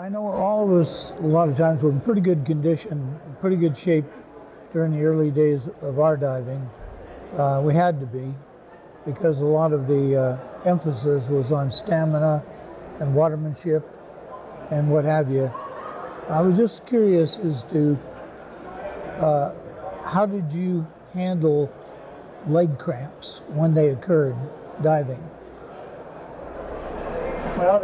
I know all of us, a lot of times, were in pretty good condition, pretty good shape during the early days of our diving. We had to be, because a lot of the emphasis was on stamina and watermanship and what have you. I was just curious as to how did you handle leg cramps when they occurred diving? Well,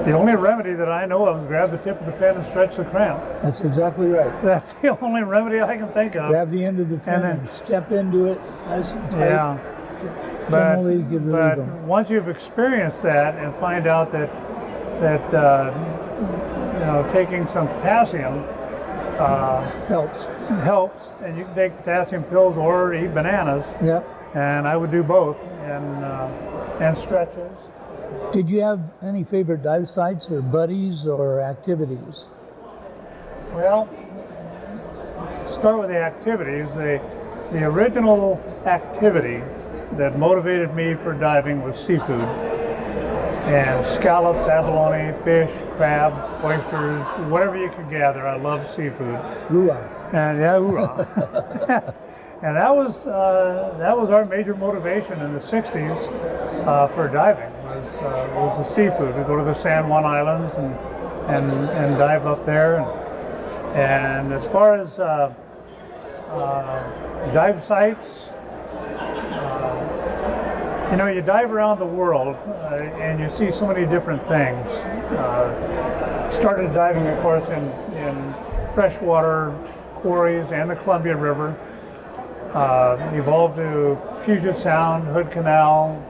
the only remedy that I know of is grab the tip of the fin and stretch the cramp. That's exactly right. That's the only remedy I can think of. Grab the end of the fin and step into it nice and tight. Yeah. Generally, you can relieve But them. once you've experienced that and find out that taking some potassium helps, and you can take potassium pills or eat bananas. Yep. And I would do both, and stretches. Did you have any favorite dive sites or buddies or activities? Well, start with the activities. The original activity that motivated me for diving was seafood. And scallops, abalone, fish, crab, oysters, whatever you could gather. I love seafood. Hoorah. And yeah, hoorah. And that was our major motivation in the 60s for diving was the seafood. We go to the San Juan Islands and dive up there. And as far as dive sites, you dive around the world and you see so many different things. Started diving, of course, in freshwater quarries and the Columbia River. Evolved to Puget Sound, Hood Canal,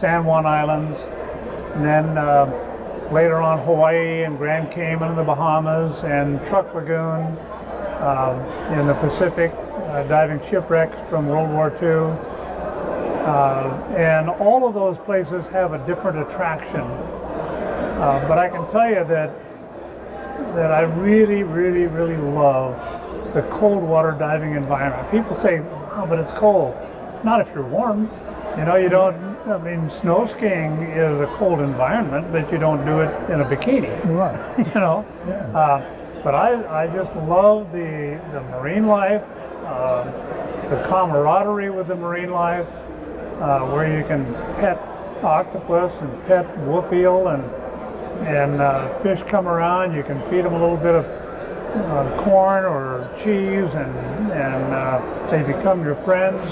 San Juan Islands, and then later on Hawaii and Grand Cayman in the Bahamas and Truck Lagoon in the Pacific, diving shipwrecks from World War II. And all of those places have a different attraction. But I can tell you that I really, really, really love the cold water diving environment. People say, "Oh, but it's cold." Not if you're warm. Snow skiing is a cold environment, but you don't do it in a bikini. Right. Yeah. But I just love the marine life, the camaraderie with the marine life, where you can pet octopus and pet wolf eel and fish come around. You can feed them a little bit of corn or cheese, and they become your friends.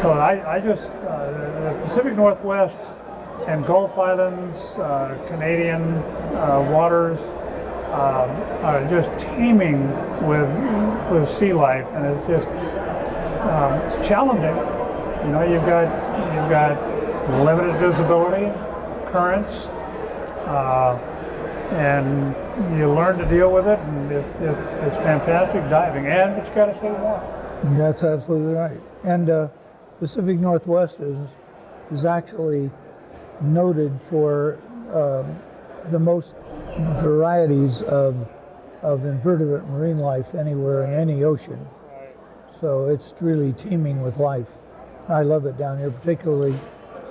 So I just the Pacific Northwest and Gulf Islands, Canadian waters are just teeming with sea life, and it's just it's challenging. You've got limited visibility, currents. And you learn to deal with it, and it's fantastic diving, but you got to stay warm. That's absolutely right. And Pacific Northwest is actually noted for the most varieties of invertebrate marine life anywhere in any ocean. So it's really teeming with life. I love it down here, particularly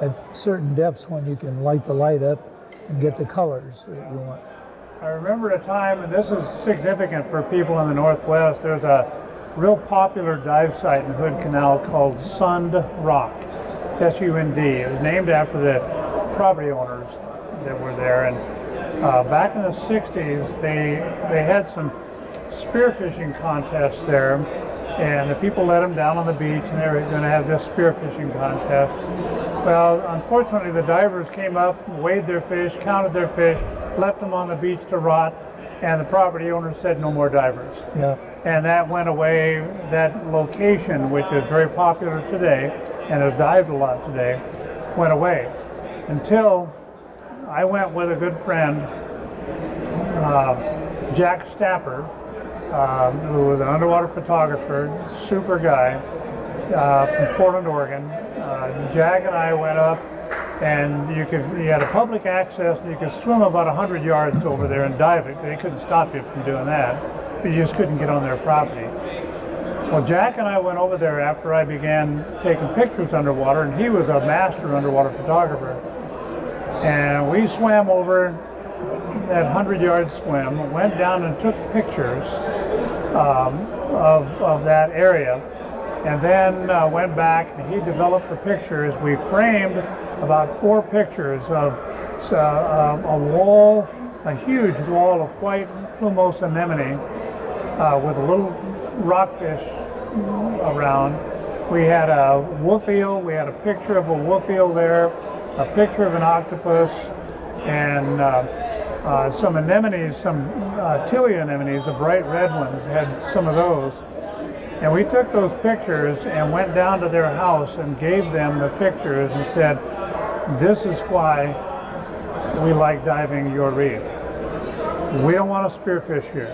at certain depths when you can light the light up and get the colors that you want. I remember a time, and this is significant for people in the Northwest, there's a real popular dive site in Hood Canal called Sund Rock, S-U-N-D. It was named after the property owners that were there. And back in the 60s, they had some spearfishing contests there, and the people let them down on the beach, and they were going to have this spearfishing contest. Well, unfortunately, the divers came up, weighed their fish, counted their fish, left them on the beach to rot, and the property owners said no more divers. Yeah. And that went away. That location, which is very popular today and is dived a lot today, went away until I went with a good friend, Jack Stapper, who was an underwater photographer, super guy from Portland, Oregon. Jack and I went up, and you had a public access, and you could swim about 100 yards over there and dive it. They couldn't stop you from doing that, but you just couldn't get on their property. Well, Jack and I went over there after I began taking pictures underwater, and he was a master underwater photographer. And we swam over that 100-yard swim, went down and took pictures of that area, and then went back and he developed the pictures. We framed about 4 pictures of a wall, a huge wall of white plumose anemone with a little rockfish around. We had a wolf eel, we had a picture of a wolf eel there, a picture of an octopus, and some anemones, some Tilia anemones, the bright red ones, had some of those. And we took those pictures and went down to their house and gave them the pictures and said, this is why we like diving your reef. We don't want to spearfish here.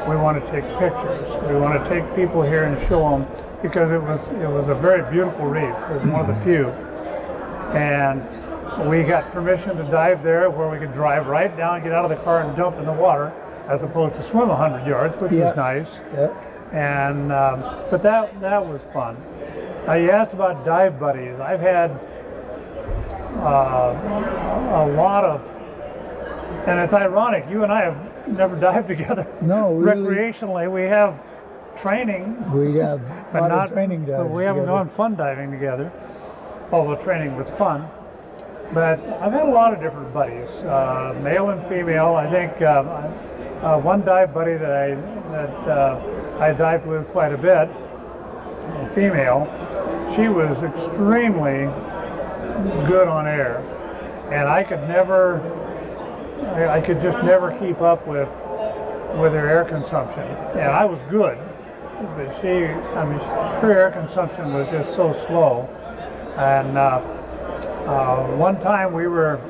We want to take pictures. We want to take people here and show them, because it was a very beautiful reef. It was one of the few. And we got permission to dive there, where we could drive right down, get out of the car and jump in the water, as opposed to swim 100 yards, which was nice. And but that was fun. You asked about dive buddies. I've had a lot of, and it's ironic, you and I have never dived together. No, recreationally, we have training. We have a lot of training dives. But we haven't gone fun diving together, although training was fun. But I've had a lot of different buddies, male and female. I think one dive buddy that I dived with quite a bit, a female, she was extremely good on air, and I could just never keep up with her air consumption. And I was good, but her air consumption was just so slow. And one time we were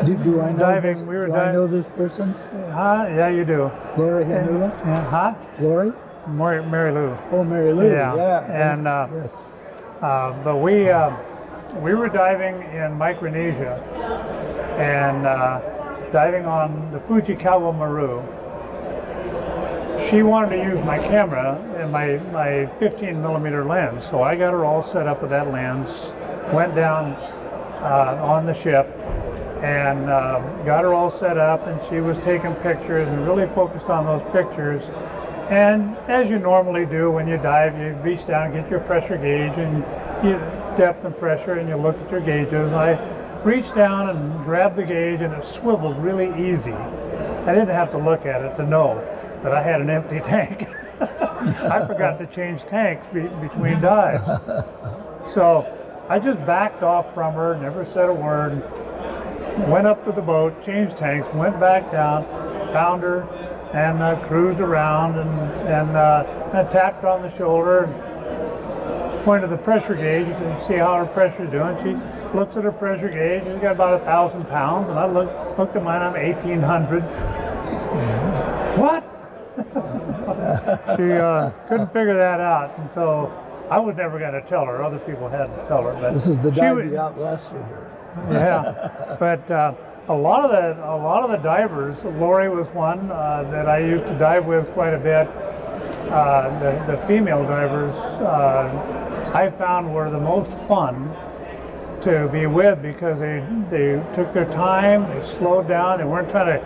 do I know diving. This, we were do diving. I know this person? Yeah, you do. Lori Hanula? Huh? Lori? Mary Lou. Oh, Mary Lou. Yeah. And yes. but we were diving in Micronesia and diving on the Fujikawa Maru. She wanted to use my camera and my 15 millimeter lens, so I got her all set up with that lens, went down on the ship and got her all set up, and she was taking pictures and really focused on those pictures. And as you normally do when you dive, you reach down and get your pressure gauge and you depth and pressure, and you look at your gauges. I reached down and grabbed the gauge, and it swiveled really easy. I didn't have to look at it to know that I had an empty tank. I forgot to change tanks between dives. So I just backed off from her, never said a word, went up to the boat, changed tanks, went back down, found her, and cruised around and tapped her on the shoulder, and pointed the pressure gauge to see how her pressure's doing. She looks at her pressure gauge, she's got about 1,000 pounds, and I looked at mine, I'm 1,800. What? She couldn't figure that out, and so I was never going to tell her. Other people had to tell her. But this is the dive you outlasted her. Yeah, but a lot of the divers, Lori was one that I used to dive with quite a bit. The female divers I found were the most fun to be with, because they took their time, they slowed down, they weren't trying to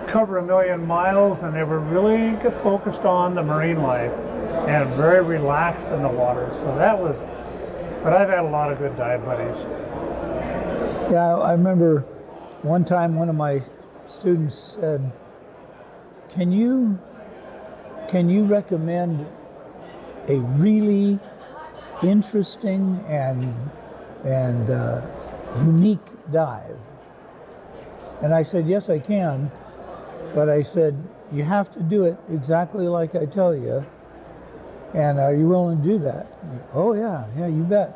cover 1,000,000 miles, and they were really focused on the marine life and very relaxed in the water. So that was, but I've had a lot of good dive buddies. Yeah, I remember one time one of my students said, can you recommend a really interesting and unique dive? And I said, yes, I can. But I said, you have to do it exactly like I tell you. And are you willing to do that? Oh, yeah, you bet.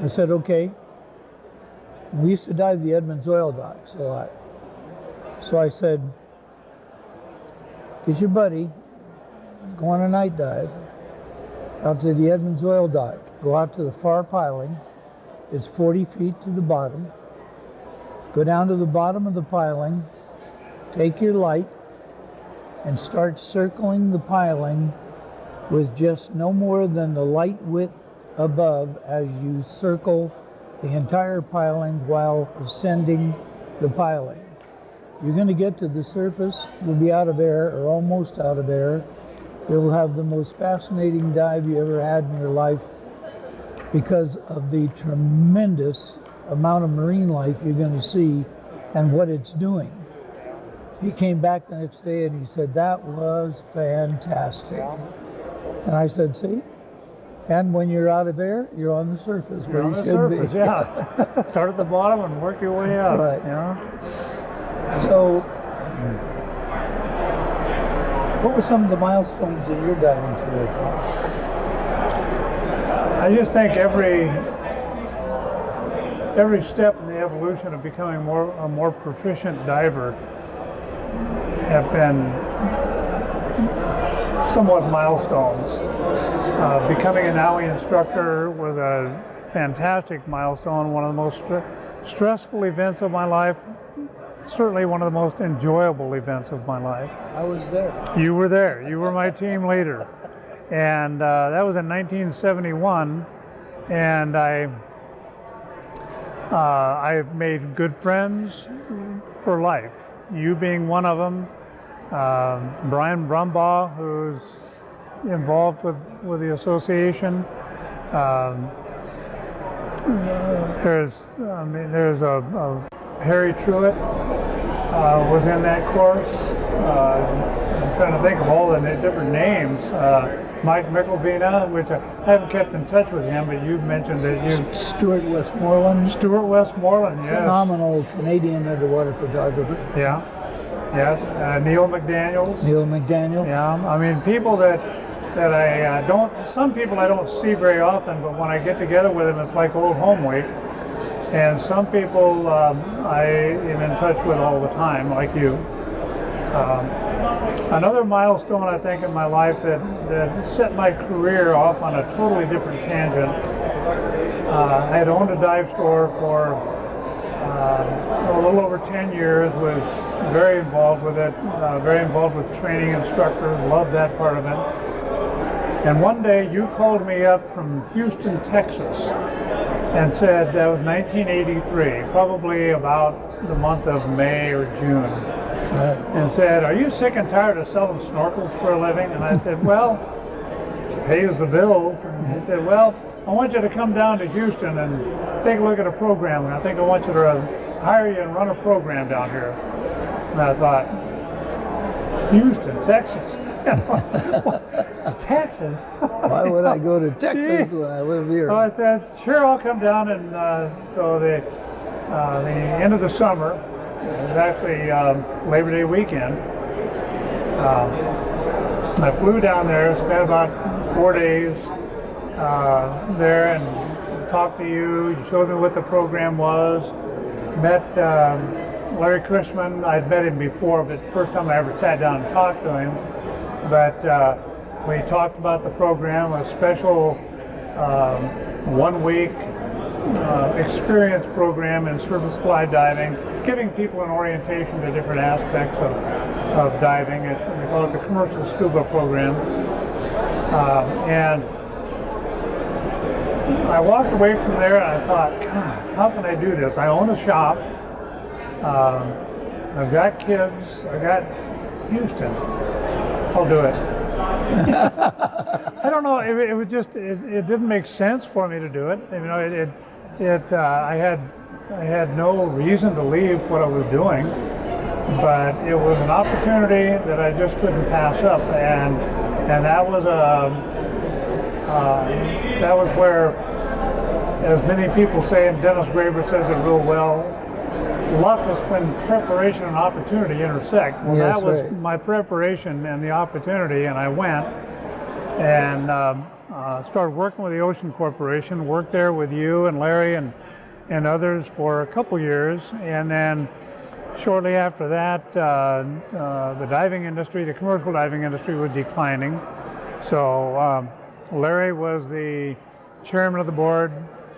I said, okay. We used to dive the Edmonds oil docks a lot. So I said, get your buddy, go on a night dive out to the Edmonds oil dock. Go out to the far piling. It's 40 feet to the bottom. Go down to the bottom of the piling. Take your light and start circling the piling with just no more than the light width above as you circle the entire piling while ascending the piling. You're going to get to the surface, you'll be out of air or almost out of air. You'll have the most fascinating dive you ever had in your life because of the tremendous amount of marine life you're going to see and what it's doing. He came back the next day and he said, that was fantastic. And I said, see? And when you're out of air, you're on the surface where you should be. Yeah. Start at the bottom and work your way up. Right. You know? So, what were some of the milestones in your diving career, Tom? I just think every step in the evolution of becoming a more proficient diver have been somewhat milestones. Becoming a NWDHA instructor was a fantastic milestone, one of the most stressful events of my life, certainly one of the most enjoyable events of my life. I was there. You were there. You were my team leader. And that was in 1971, and I made good friends for life, you being one of them. Brian Brumbaugh, who's involved with the association. There's a Harry Truitt was in that course. I'm trying to think of all the different names. Mike Mickelvina, which I haven't kept in touch with him, but you mentioned that you... Stuart Westmoreland. Stuart Westmoreland, yes. Phenomenal Canadian underwater photographer. Yeah. Yeah, Neil McDaniel. Yeah, I mean, people that I don't, some people I don't see very often, but when I get together with them, it's like old home week. And some people I am in touch with all the time, like you. Another milestone, I think, in my life that set my career off on a totally different tangent. I had owned a dive store for a little over 10 years, was very involved with it, very involved with training instructors, loved that part of it. And one day you called me up from Houston, Texas, and said, that was 1983, probably about the month of May or June, and said, are you sick and tired of selling snorkels for a living? And I said, well, it pays the bills. And he said, well, I want you to come down to Houston and take a look at a program, and I think I want you to hire you and run a program down here. And I thought, Houston, Texas. Texas? Why would I go to Texas when I live here? So I said, sure, I'll come down. And so the end of the summer, it was actually Labor Day weekend. I flew down there, spent about 4 days there and talked to you. You showed me what the program was. Met Larry Cushman. I'd met him before, but the first time I ever sat down and talked to him. But we talked about the program, a special 1 week experience program in surface fly diving, giving people an orientation to different aspects of diving. We call it the commercial Scuba program. And I walked away from there and I thought, God, how can I do this? I own a shop. I've got kids. I got Houston. I'll do it. I don't know. It was just. It didn't make sense for me to do it. You know, I had no reason to leave what I was doing, but it was an opportunity that I just couldn't pass up, and that was where, as many people say, and Dennis Graver says it real well, luck is when preparation and opportunity intersect. Well, yes, that was right. my preparation and the opportunity, and I went and started working with the Ocean Corporation, worked there with you and Larry and others for a couple years, and then shortly after that, the diving industry, the commercial diving industry, was declining. So Larry was the chairman of the board,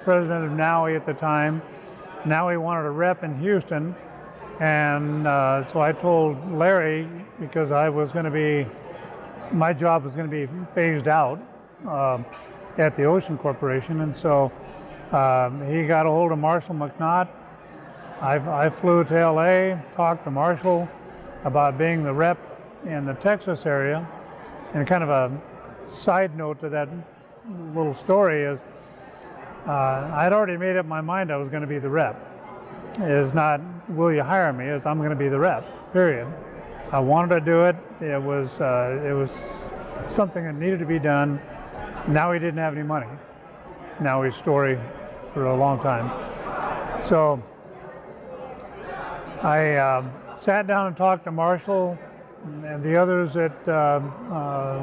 president of NWDHA at the time. Now he wanted a rep in Houston, and so I told Larry, because I was going to be my job was going to be phased out at the Ocean Corporation, and so he got a hold of Marshall McNaught. I flew to LA, talked to Marshall about being the rep in the Texas area. And kind of a side note to that little story is I'd already made up my mind I was going to be the rep. It's not, will you hire me? It's, I'm going to be the rep, period. I wanted to do it. It was something that needed to be done. Now he didn't have any money. Now he's story for a long time. So I sat down and talked to Marshall and the others at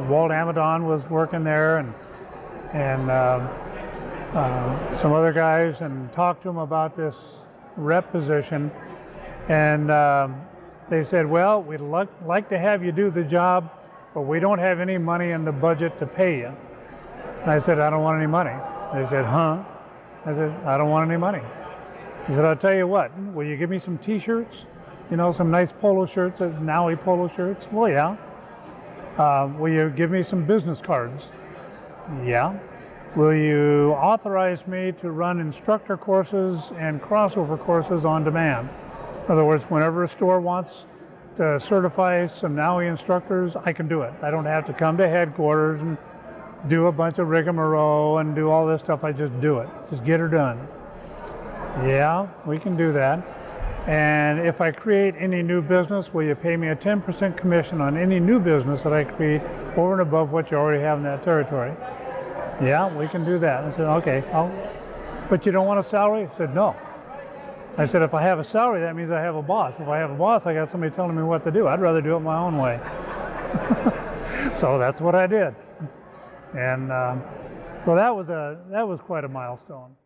Walt Amadon was working there, and some other guys, and talked to them about this rep position. And they said, well, we'd like to have you do the job, but we don't have any money in the budget to pay you. And I said, I don't want any money. They said, huh? I said, I don't want any money. He said, I'll tell you what, will you give me some t-shirts? You know, some nice polo shirts, Nowie polo shirts? Well, yeah. Will you give me some business cards? Yeah. Will you authorize me to run instructor courses and crossover courses on demand? In other words, whenever a store wants to certify some Nowie instructors, I can do it. I don't have to come to headquarters and do a bunch of rigmarole and do all this stuff. I just do it. Just get her done. Yeah, we can do that. And if I create any new business, will you pay me a 10% commission on any new business that I create over and above what you already have in that territory? Yeah, we can do that. I said, okay, but you don't want a salary? I said, no. I said, if I have a salary, that means I have a boss. If I have a boss, I got somebody telling me what to do. I'd rather do it my own way. So that's what I did. And so that was quite a milestone.